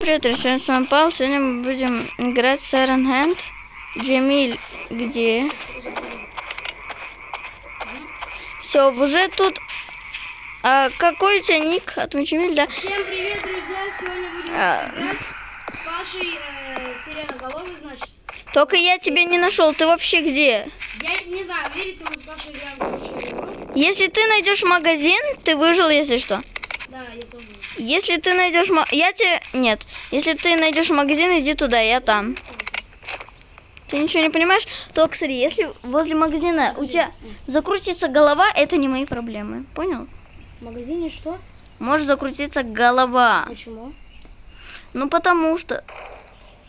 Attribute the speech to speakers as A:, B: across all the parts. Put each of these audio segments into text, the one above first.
A: Привет, я сегодня с вами Павел. Сегодня мы будем играть в Siren Hand. Джемиль, где? Все, уже тут. А какой у тебя ник? От Джемиль, да?
B: Всем привет, друзья! Сегодня будем играть с Пашей Сиреноголовый, значит.
A: Только я тебя не нашел. Ты вообще где?
B: Я не знаю, верите, мы с Пашей играем в лучшую игру.
A: Если ты найдешь магазин, ты выжил, если что.
B: Да, я тоже.
A: Если ты найдешь я тебе. Нет. Если ты найдешь магазин, иди туда, я там. Ты ничего не понимаешь? Только смотри, если возле магазина у тебя закрутится голова, это не мои проблемы. Понял?
B: В магазине что?
A: Может закрутиться голова.
B: Почему?
A: Ну потому что.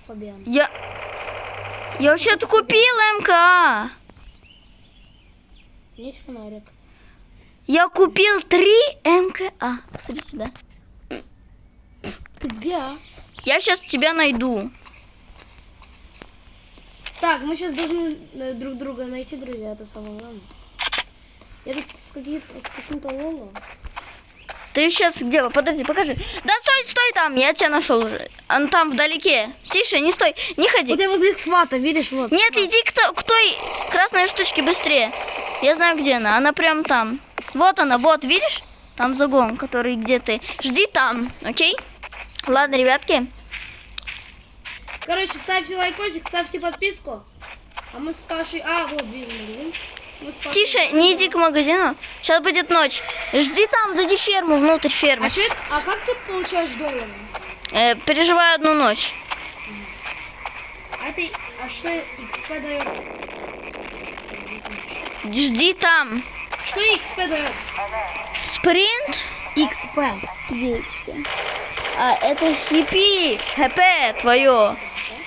B: Фабиан.
A: Я вообще-то купил МК.
B: Есть фонарик.
A: Я купил 3 МКА. Посмотри сюда.
B: Ты где?
A: Я сейчас тебя найду.
B: Так, мы сейчас должны друг друга найти, друзья, это самое главное. Я тут с каким-то лолом.
A: Ты сейчас где? Подожди, покажи. Да стой там, я тебя нашел уже. Он там вдалеке. Тише, не стой, не ходи.
B: Вот я возле свата, видишь, вот.
A: Нет,
B: сват.
A: иди к той красной штучке быстрее. Я знаю, где она. Она прям там. Вот она, вот, видишь? Там загон, который где ты. Жди там, окей? Ладно, ребятки.
B: Короче, ставьте лайкосик, ставьте подписку. А мы с Пашей... А, вот, вижу магазин. Мы с Пашей...
A: Тише, не иди к магазину. Сейчас будет ночь. Жди там, зайди в ферму, внутрь фермы.
B: А как ты получаешь доллары?
A: Переживаю одну ночь.
B: А что XP дает?
A: Жди там.
B: Что XP дает?
A: Спринт?
B: XP.
A: Где XP? А, это хиппи. ХП твое.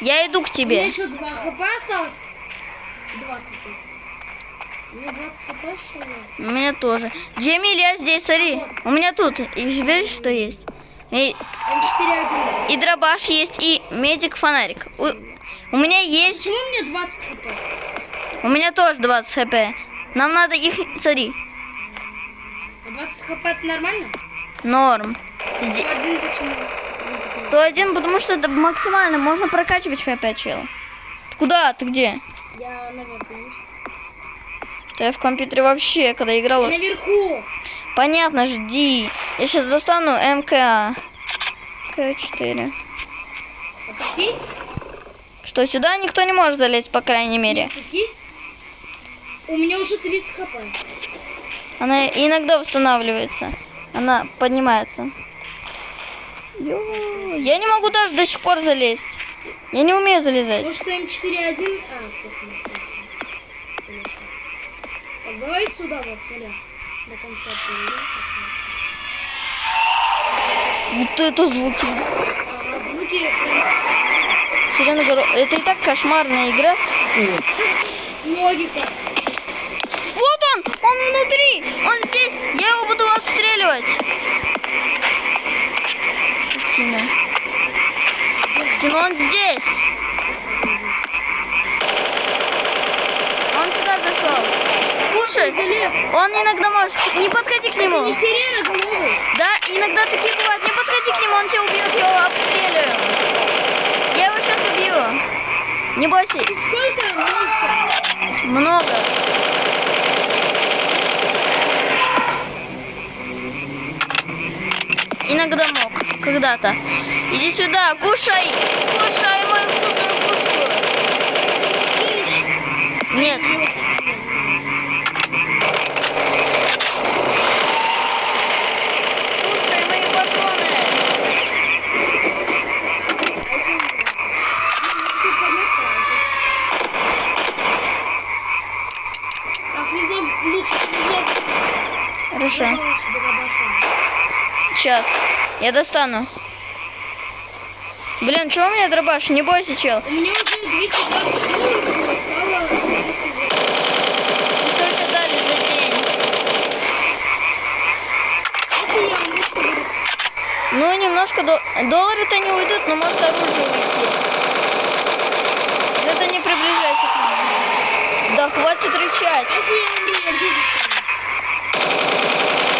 A: Я иду к
B: У
A: тебе.
B: меня что, 2 хп осталось? 20. У меня 20 хп, что ли?
A: У меня тоже. Джемиль, я здесь, смотри. У меня тут. И видишь, что есть? И
B: М4-1.
A: дробаш есть, и медик фонарик. У меня есть...
B: Почему у меня 20 хп?
A: У меня тоже 20 хп. Нам надо их... Смотри.
B: А 20 хп это нормально?
A: Норм.
B: 101 почему?
A: 101, потому что это максимально. Можно прокачивать хп, чел. Ты куда? Ты где?
B: Я наверх вниз.
A: Да я в компьютере вообще, когда играла...
B: Я наверху.
A: Понятно, жди. Я сейчас достану МК. К4.
B: А тут есть?
A: Что, сюда никто не может залезть, по крайней мере.
B: Тут есть? У меня уже 30 хп.
A: Она иногда восстанавливается. Она поднимается. Я не могу даже до сих пор залезть. Я не умею залезать.
B: Может, М4-1? А, так, давай сюда, вот, смотри. До конца приведу.
A: Вот это звуки.
B: А звуки...
A: Сиреноголовый. Это и так кошмарная игра.
B: Логика.
A: Вот он внутри, он здесь. Я его буду отстреливать. Тина, он здесь. Он сюда зашел. Кушай. Он иногда может. Не подходи к нему.
B: Не сиреноголовый.
A: Да, иногда такие бывают. Не подходи к нему, он тебя убьет, я его обстреливаю. Я его сейчас убью. Не бойся.
B: Сколько монстров?
A: Много. Иногда мог. Когда-то. Иди сюда, кушай. Кушай мою вкусную кушку. Нет. Кушай мои патроны.
B: А флигом лучше флигом.
A: Хорошо. Сейчас. Я достану. Блин, чего у меня дробаш? Не бойся, чел.
B: У меня уже 220 долларов стало 200.
A: Что тебе дали за день?
B: Это я немножко буду.
A: Ну, немножко доллары-то не уйдут, но может оружие уйти. Это не приближайся к нам. Да хватит рычать.
B: Если я умру, я где здесь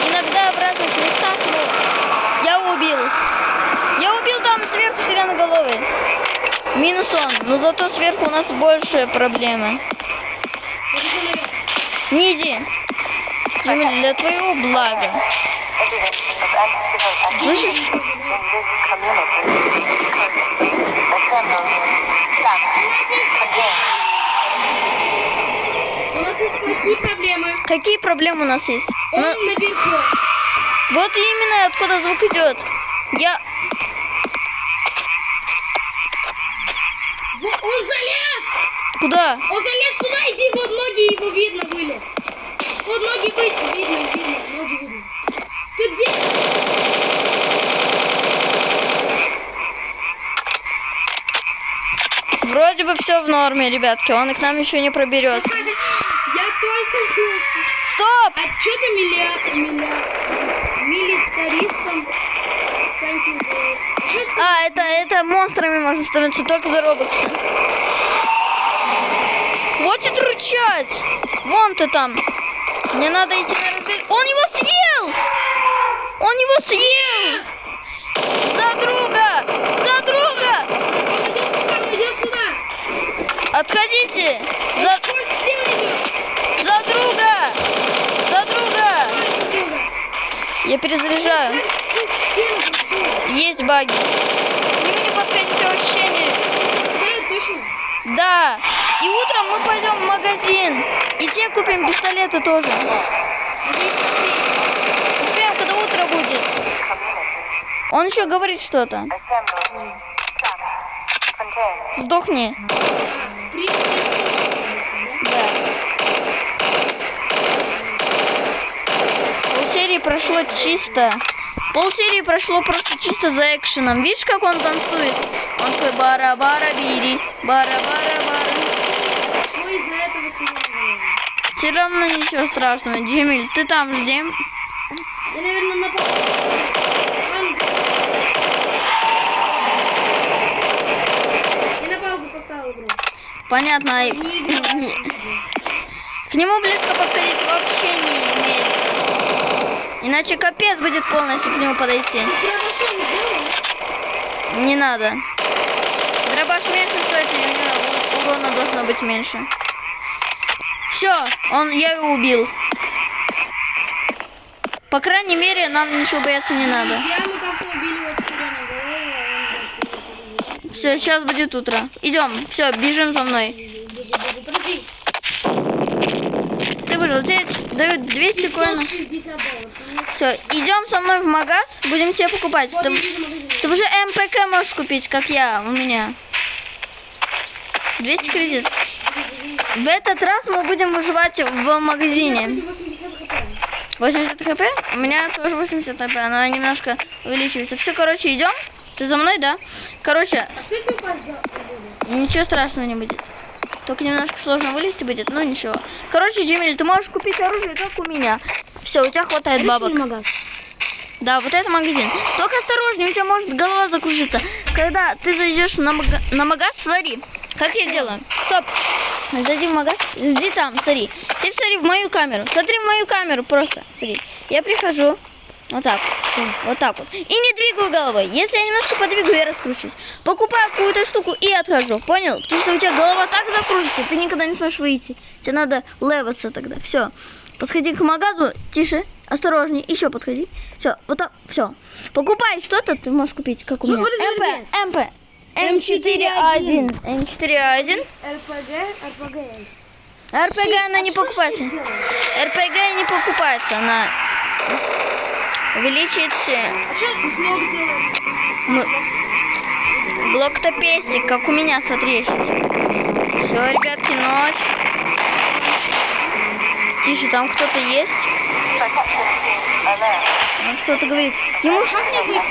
A: Иногда в разных местах, ну, я убил. Я убил там сверху сиреноголового. сон, но зато сверху у нас больше проблемы.
B: Я пошел наверх.
A: Не иди. Джемиль, для твоего блага. Слышишь?
B: У нас есть плохие проблемы.
A: Какие проблемы у нас есть?
B: Он
A: Ну,
B: наверху.
A: вот именно откуда звук идет.
B: Он залез!
A: Куда?
B: Он залез сюда, иди, вот ноги его видно были. Вот ноги видно, ноги видно. Ты где?
A: Вроде бы все в норме, ребятки. Он к нам еще не проберется.
B: Я только слышу.
A: Стоп!
B: А что ты милитаристом станьте?
A: А, это монстрами можно становиться только за робоксы. Хватит рычать! Вон ты там. Мне надо идти на разведку. Он его съел! Он его съел! За друга! За друга!
B: Он идет сюда!
A: Отходите!
B: Сквозь стену идет!
A: За друга! За друга!
B: Друга!
A: Я перезаряжаю.
B: Сквозь стену пошел!
A: Есть баги. К нему не подходите вообще не...
B: Да, точно?
A: Да. И утром мы пойдем в магазин. И те купим пистолеты тоже. Успеем, когда утро будет. Он еще говорит что-то. Сдохни. Да. Полсерии прошло чисто. Полсерии прошло просто чисто за экшеном. Видишь, как он танцует? Он такой бара-бара-бири, бара-бара-бара.
B: Что из-за этого сегодня?
A: Все равно ничего страшного. Джемиль, ты там жди.
B: Я, наверное, на паузу. Я на паузу поставил игру.
A: Понятно.
B: Не играю.
A: К нему близко подходить вообще не имеет. Иначе капец будет полностью к нему подойти.
B: Дробашом сделай.
A: Не надо. Дробаш меньше стоит, и у него урона должно быть меньше. Все, я его убил. По крайней мере, нам ничего бояться не надо.
B: Друзья, мы как-то убили вот сирену голову, а он даже не подожди.
A: Все, сейчас будет утро. Идем, все, бежим за мной.
B: Подожди.
A: Ты выжил, тебе дают 200 коинов.
B: $560.
A: Все, идем со мной в магаз, будем тебе покупать.
B: Вот,
A: Ты,
B: я вижу магазин.
A: ты уже МПК можешь купить, как я, у меня. 200 кредитов. В этот раз мы будем выживать в магазине.
B: 80 хп.
A: 80 хп? У меня тоже 80 хп, но немножко увеличивается. Все, короче, идем. Ты за мной, да? Короче,
B: А что если упасть за воду?
A: ничего страшного не будет. Только немножко сложно вылезти будет, но ничего. Короче, Джемиль, ты можешь купить оружие, как у меня. Все, у тебя хватает бабок. Да, вот это магазин. Только осторожнее, у тебя может голова закружиться. Когда ты зайдешь на магаз, смотри, как я делаю. Стоп. Зайди в магаз, зайди там, смотри. Теперь смотри в мою камеру. Смотри в мою камеру просто. Смотри. Я прихожу. Вот так вот. Вот так вот. И не двигаю головой. Если я немножко подвигаю, я раскручусь. Покупаю какую-то штуку и отхожу. Понял? Потому что у тебя голова так закружится, ты никогда не сможешь выйти. Тебе надо леваться тогда. Все. Подходи к магазу. Тише. Осторожнее. Еще подходи. Все. Вот так. Все. Покупай что-то, ты можешь купить, как у меня. МП. М4А1. М4А1.
B: РПГ.
A: РПГ она не покупается. РПГ не покупается. Она увеличит...
B: А что блок делает?
A: Блок-то пестик, как у меня, смотри, Все, ребятки, ночь. Тише, там кто-то есть. Он что-то говорит. Ему
B: Как мне выйти?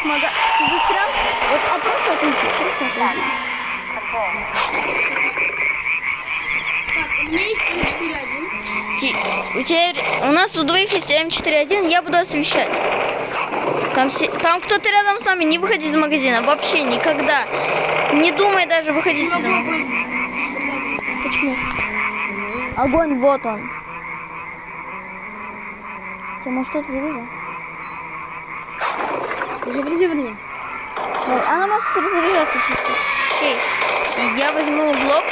A: Смога... Ты застрял? Вот, просто отойди. Просто отойди.
B: Так, у меня есть М4-1.
A: У нас у двоих есть М4-1, я буду освещать. Там кто-то рядом с нами, не выходи из магазина, вообще никогда. Не думай даже выходить из магазина. Почему? Огонь, вот он. Ты, может, что-то завязал?
B: Подожди.
A: Она может перезаряжаться чисто. Окей. Я возьму блок.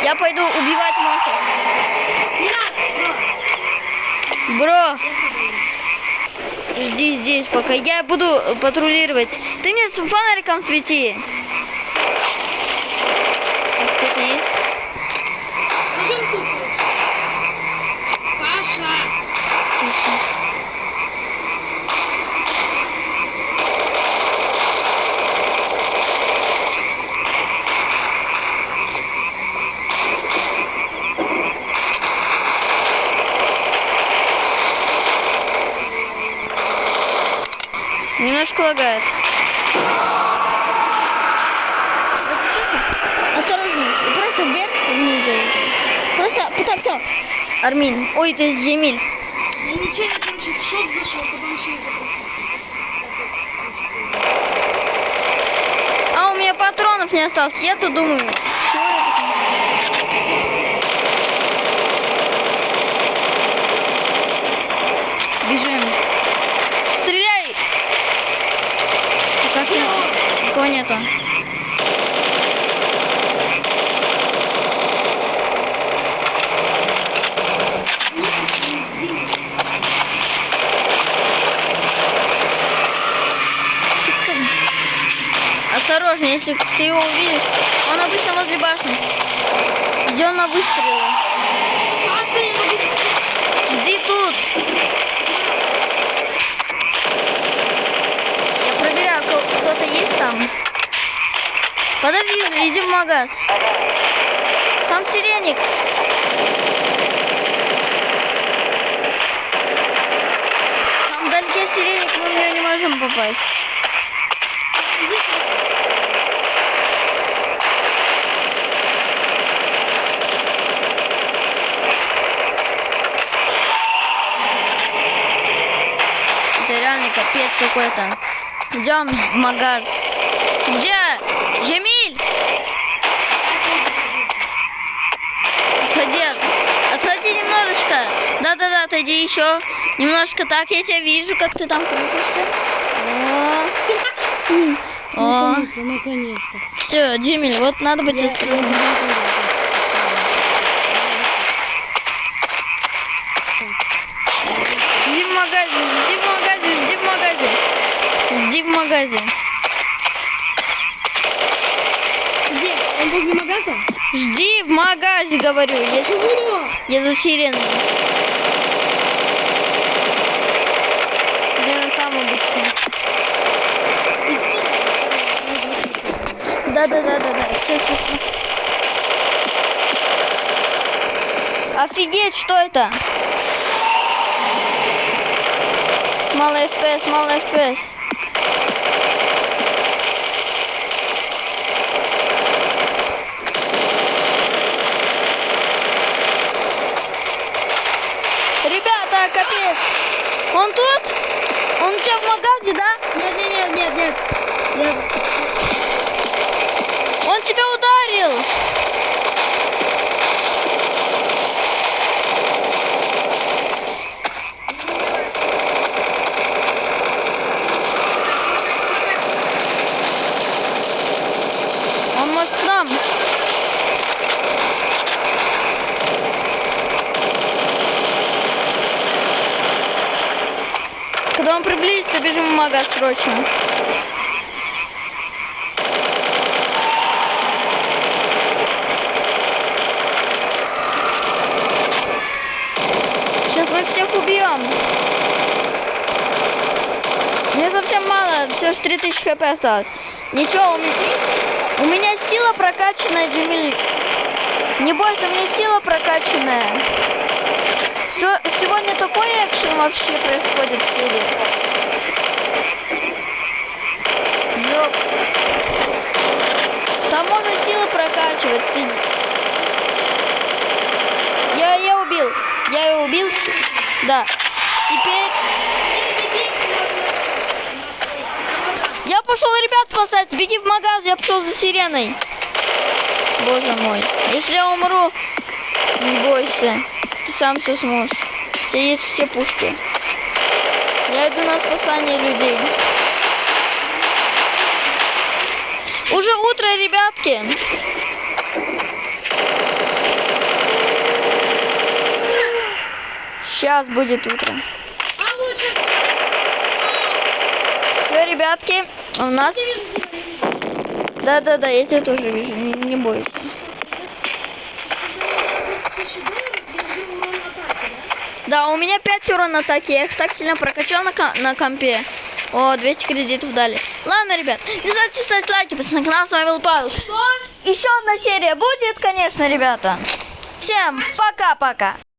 A: Я пойду убивать монстров.
B: Не надо,
A: Бро, жди здесь, пока я буду патрулировать. Ты мне с фонариком свети. Кто-то есть?
B: Пойдем тут. Паша.
A: Немножко лагает. Заключился? Осторожно. И просто вверх вниз даете. Просто потом все. Армин. Ой, ты Джемиль.
B: Я нечаянно, короче, в шоп зашел, потом еще и закрутился.
A: А у меня патронов не осталось. Я тут думаю. Что это? Бежим. Стреляй! Пока что никого нету. Осторожно, если ты его увидишь, он обычно возле башни. Идем на выстрелы.
B: Паша, я могу...
A: Жди тут. Я проверяю, кто-то есть там. Подожди, иди в магаз. Там сиреник. Там вдалеке сиреник, мы в него не можем попасть. Это реально капец какой-то. Идем в магаз. Где? Джемиль! Отходи немножечко. Да-да-да, отойди еще. Немножко так, я тебя вижу, как ты там крутишься. О.
B: Наконец-то, наконец-то.
A: Все, Джемиль, вот надо быть осторожным. Жди в магазе, жди в магазе, жди в магазе. Жди в магазе.
B: Где? Он возле магаза?
A: Жди в магазе, говорю.
B: Чего?
A: Я за сиреной. Сирена там обычно. Да. Все. Офигеть, что это? Мало FPS. Ребята, капец. Он тут? Он у тебя в магазе, да?
B: Нет.
A: Он тебя ударил. Он может к нам. Когда он приблизится, бежим в магаз срочно. Сейчас мы всех убьем. Мне совсем мало, все же 3000 хп осталось. Ничего, у меня сила прокачанная, Джемиль. Не бойся, у меня сила прокачанная. Сегодня такой экшен вообще происходит в серии. Ёп. Там можно силы прокачивать. Я его убил. Да. Теперь... Я пошел ребят спасать. Беги в магаз, я пошел за сиреной. Боже мой. Если я умру, не бойся. Ты сам все сможешь. У тебя есть все пушки. Я иду на спасание людей. Уже утро, ребятки. Сейчас будет утро.
B: А вот сейчас.
A: Все, ребятки, у нас... Да, я тебя тоже вижу, не бойся. Да, у меня 5 урон атаки, я их так сильно прокачал на компе. О, 200 кредитов дали. Ладно, ребят, не забывайте ставить лайки, подписывайтесь на канал, с вами был Павел.
B: Что?
A: Еще одна серия будет, конечно, ребята. Всем пока-пока.